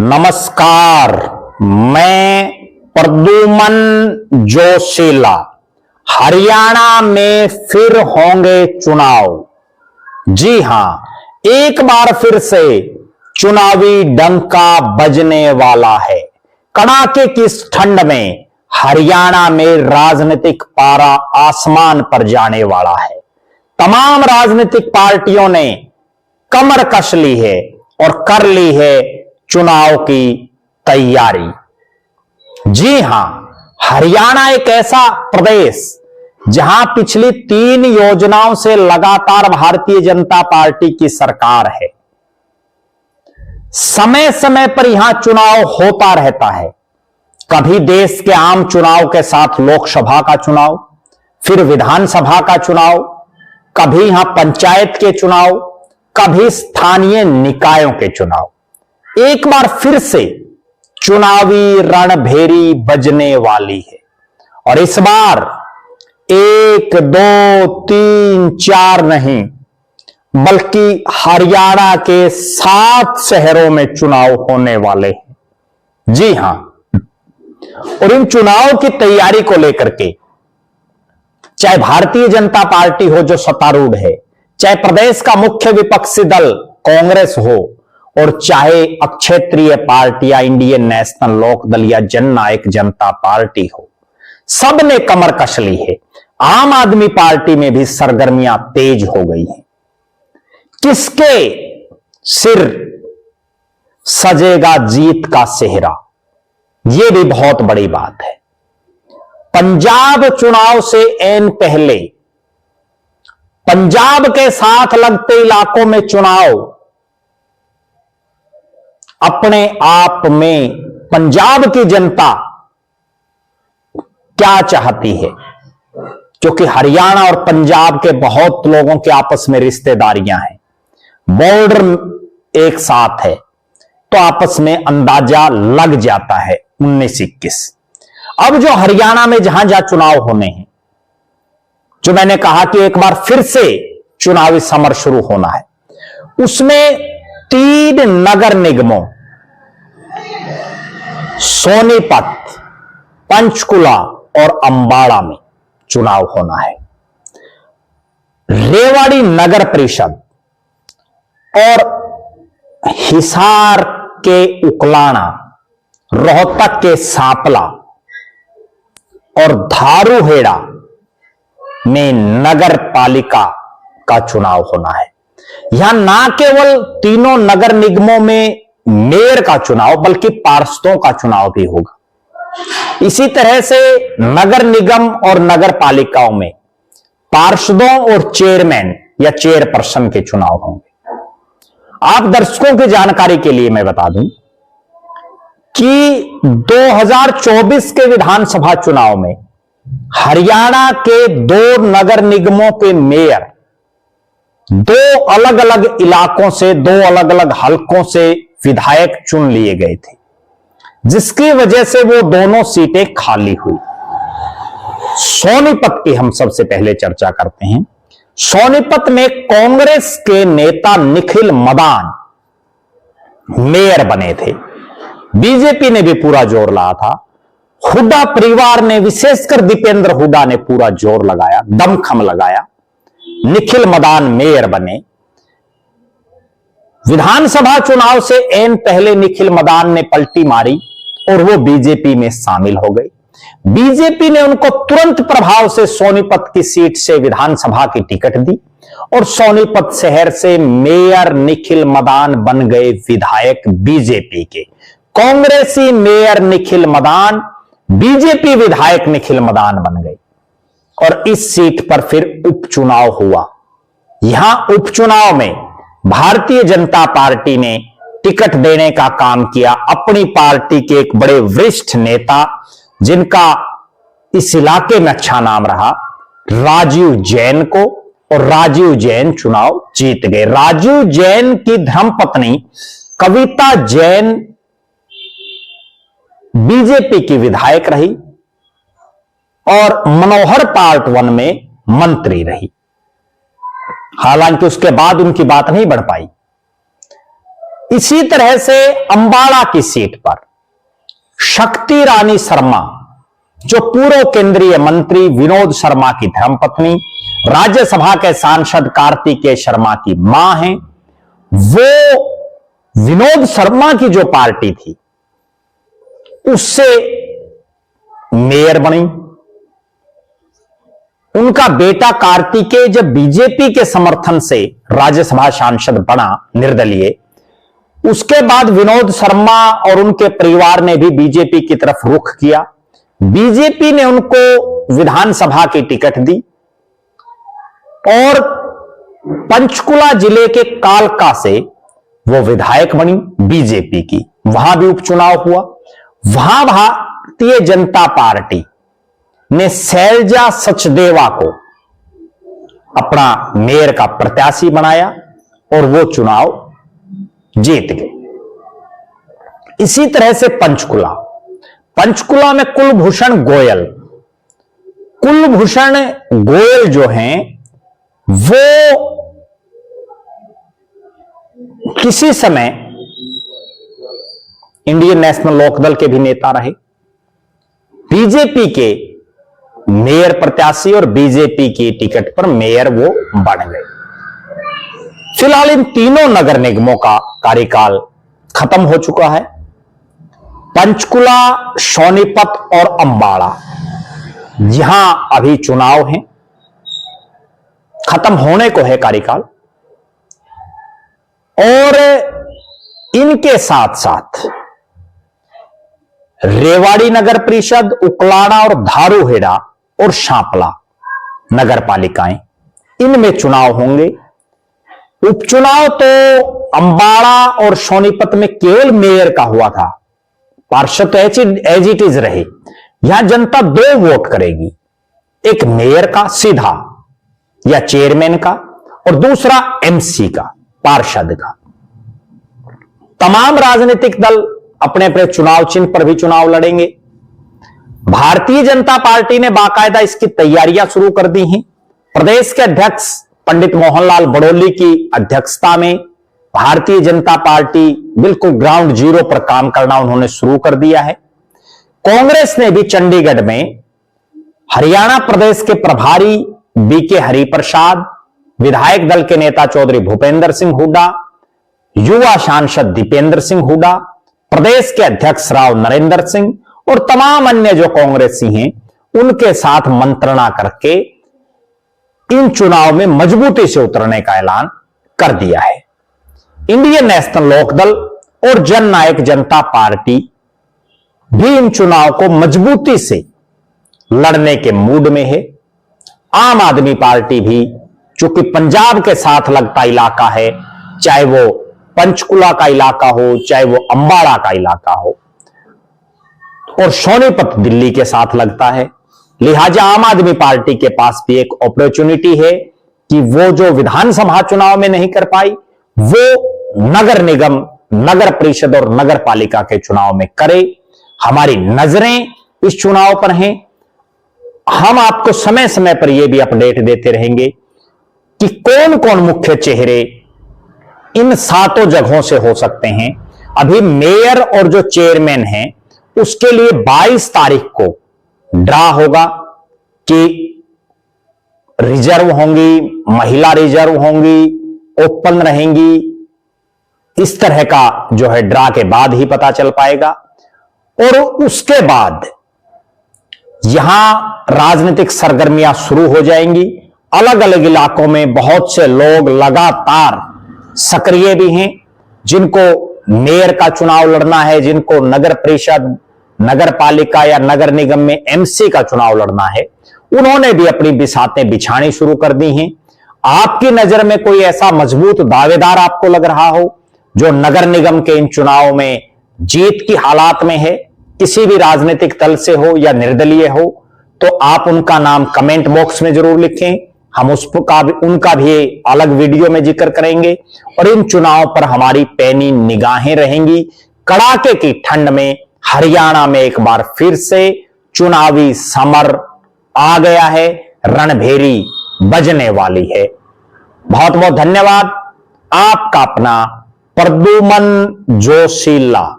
नमस्कार, मैं प्रद्युमन जोशीला। हरियाणा में फिर होंगे चुनाव। जी हां, एक बार फिर से चुनावी डंका बजने वाला है। कड़ाके की इस ठंड में हरियाणा में राजनीतिक पारा आसमान पर जाने वाला है। तमाम राजनीतिक पार्टियों ने कमर कस ली है और कर ली है चुनाव की तैयारी। जी हां, हरियाणा एक ऐसा प्रदेश जहां पिछली 3 योजनाओं से लगातार भारतीय जनता पार्टी की सरकार है। समय समय पर यहां चुनाव होता रहता है। कभी देश के आम चुनाव के साथ लोकसभा का चुनाव, फिर विधानसभा का चुनाव, कभी यहां पंचायत के चुनाव, कभी स्थानीय निकायों के चुनाव। एक बार फिर से चुनावी रणभेरी बजने वाली है और इस बार 1, 2, 3, 4 नहीं, बल्कि हरियाणा के 7 शहरों में चुनाव होने वाले हैं। जी हां, और इन चुनाव की तैयारी को लेकर के चाहे भारतीय जनता पार्टी हो जो सत्तारूढ़ है, चाहे प्रदेश का मुख्य विपक्षी दल कांग्रेस हो, और चाहे अक्षेत्रीय पार्टियां इंडियन नेशनल लोकदल या जननायक जनता पार्टी हो, सब ने कमर कस ली है। आम आदमी पार्टी में भी सरगर्मियां तेज हो गई हैं। किसके सिर सजेगा जीत का सेहरा, यह भी बहुत बड़ी बात है। पंजाब चुनाव से ऐन पहले पंजाब के साथ लगते इलाकों में चुनाव अपने आप में पंजाब की जनता क्या चाहती है, क्योंकि हरियाणा और पंजाब के बहुत लोगों के आपस में रिश्तेदारियां हैं, बॉर्डर एक साथ है, तो आपस में अंदाजा लग जाता है 19-21। अब जो हरियाणा में जहां जहां चुनाव होने हैं, जो मैंने कहा कि एक बार फिर से चुनावी समर शुरू होना है, उसमें 3 नगर निगमों सोनीपत, पंचकुला और अंबाला में चुनाव होना है। रेवाड़ी नगर परिषद और हिसार के उकलाना, रोहतक के सांपला और धारूहेड़ा में नगर पालिका का चुनाव होना है। यहां ना केवल तीनों नगर निगमों में मेयर का चुनाव, बल्कि पार्षदों का चुनाव भी होगा। इसी तरह से नगर निगम और नगर पालिकाओं में पार्षदों और चेयरमैन या चेयरपर्सन के चुनाव होंगे। आप दर्शकों की जानकारी के लिए मैं बता दूं कि 2024 के विधानसभा चुनाव में हरियाणा के 2 नगर निगमों के मेयर 2 अलग अलग इलाकों से, 2 अलग अलग हलकों से विधायक चुन लिए गए थे, जिसकी वजह से वो दोनों सीटें खाली हुई। सोनीपत की हम सबसे पहले चर्चा करते हैं। सोनीपत में कांग्रेस के नेता निखिल मदान मेयर बने थे। बीजेपी ने भी पूरा जोर लगाया था। हुड्डा परिवार ने, विशेषकर दीपेंद्र हुड्डा ने पूरा जोर लगाया, दमखम लगाया। निखिल मदान मेयर बने। विधानसभा चुनाव से ऐन पहले निखिल मदान ने पलटी मारी और वो बीजेपी में शामिल हो गए। बीजेपी ने उनको तुरंत प्रभाव से सोनीपत की सीट से विधानसभा की टिकट दी और सोनीपत शहर से मेयर निखिल मदान बन गए विधायक बीजेपी के। कांग्रेसी मेयर निखिल मदान बीजेपी विधायक निखिल मदान बन गए और इस सीट पर फिर उपचुनाव हुआ। यहां उपचुनाव में भारतीय जनता पार्टी ने टिकट देने का काम किया अपनी पार्टी के एक बड़े वरिष्ठ नेता, जिनका इस इलाके में अच्छा नाम रहा, राजीव जैन को, और राजीव जैन चुनाव जीत गए। राजीव जैन की धर्मपत्नी कविता जैन बीजेपी की विधायक रही और मनोहर पार्ट 1 में मंत्री रही। हालांकि उसके बाद उनकी बात नहीं बढ़ पाई। इसी तरह से अंबाला की सीट पर शक्ति रानी शर्मा, जो पूर्व केंद्रीय मंत्री विनोद शर्मा की धर्मपत्नी, राज्यसभा के सांसद कार्तिकेय शर्मा की मां हैं, वो विनोद शर्मा की जो पार्टी थी उससे मेयर बनी। उनका बेटा कार्तिकेय जब बीजेपी के समर्थन से राज्यसभा सांसद बना निर्दलीय, उसके बाद विनोद शर्मा और उनके परिवार ने भी बीजेपी की तरफ रुख किया। बीजेपी ने उनको विधानसभा की टिकट दी और पंचकुला जिले के कालका से वो विधायक बनी बीजेपी की। वहां भी उपचुनाव हुआ। वहां भारतीय जनता पार्टी ने शैलजा सचदेवा को अपना मेयर का प्रत्याशी बनाया और वो चुनाव जीत गए। इसी तरह से पंचकुला में कुलभूषण गोयल जो हैं वो किसी समय इंडियन नेशनल लोकदल के भी नेता रहे, बीजेपी के मेयर प्रत्याशी और बीजेपी की टिकट पर मेयर वो बन गए। फिलहाल इन तीनों नगर निगमों का कार्यकाल खत्म हो चुका है। पंचकुला, सोनीपत और अंबाला, यहां अभी चुनाव हैं, खत्म होने को है कार्यकाल। और इनके साथ साथ रेवाड़ी नगर परिषद, उकलाड़ा और धारूहेड़ा और शापला नगर पालिकाएं, इनमें चुनाव होंगे। उपचुनाव तो अंबाला और सोनीपत में केवल मेयर का हुआ था, पार्षद तो एज इट इज रहे। यहां जनता दो वोट करेगी, एक मेयर का सीधा या चेयरमैन का और दूसरा एमसी का, पार्षद का। तमाम राजनीतिक दल अपने अपने चुनाव चिन्ह पर भी चुनाव लड़ेंगे। भारतीय जनता पार्टी ने बाकायदा इसकी तैयारियां शुरू कर दी हैं। प्रदेश के अध्यक्ष पंडित मोहनलाल बड़ौली की अध्यक्षता में भारतीय जनता पार्टी बिल्कुल ग्राउंड जीरो पर काम करना उन्होंने शुरू कर दिया है। कांग्रेस ने भी चंडीगढ़ में हरियाणा प्रदेश के प्रभारी बीके हरिप्रसाद, विधायक दल के नेता चौधरी भूपेंद्र सिंह हुड्डा, युवा सांसद दीपेंद्र सिंह हुड्डा, प्रदेश के अध्यक्ष राव नरेंद्र सिंह और तमाम अन्य जो कांग्रेसी हैं उनके साथ मंत्रणा करके इन चुनाव में मजबूती से उतरने का ऐलान कर दिया है। इंडियन नेशनल लोकदल और जननायक जनता पार्टी भी इन चुनाव को मजबूती से लड़ने के मूड में है। आम आदमी पार्टी भी, चूंकि पंजाब के साथ लगता इलाका है, चाहे वो पंचकुला का इलाका हो, चाहे वो अंबाला का इलाका हो, और सोनीपत दिल्ली के साथ लगता है, लिहाजा आम आदमी पार्टी के पास भी एक अपॉर्चुनिटी है कि वो जो विधानसभा चुनाव में नहीं कर पाई वो नगर निगम, नगर परिषद और नगर पालिका के चुनाव में करे। हमारी नजरें इस चुनाव पर हैं। हम आपको समय समय पर यह भी अपडेट देते रहेंगे कि कौन कौन मुख्य चेहरे इन सातों जगहों से हो सकते हैं। अभी मेयर और जो चेयरमैन हैं उसके लिए 22 तारीख को ड्रा होगा कि रिजर्व होंगी, महिला रिजर्व होंगी, ओपन रहेंगी, इस तरह का जो है ड्रा के बाद ही पता चल पाएगा। और उसके बाद यहां राजनीतिक सरगर्मियां शुरू हो जाएंगी। अलग अलग इलाकों में बहुत से लोग लगातार सक्रिय भी हैं, जिनको मेयर का चुनाव लड़ना है, जिनको नगर परिषद, नगर पालिका या नगर निगम में एमसी का चुनाव लड़ना है, उन्होंने भी अपनी बिसातें बिछानी शुरू कर दी हैं। आपकी नजर में कोई ऐसा मजबूत दावेदार आपको लग रहा हो जो नगर निगम के इन चुनाव में जीत की हालात में है, किसी भी राजनीतिक दल से हो या निर्दलीय हो, तो आप उनका नाम कमेंट बॉक्स में जरूर लिखें। हम उनका भी अलग वीडियो में जिक्र करेंगे। और इन चुनाव पर हमारी पैनी निगाहें रहेंगी। कड़ाके की ठंड में हरियाणा में एक बार फिर से चुनावी समर आ गया है, रणभेरी बजने वाली है। बहुत बहुत धन्यवाद। आपका अपना प्रद्युमन जोशीला।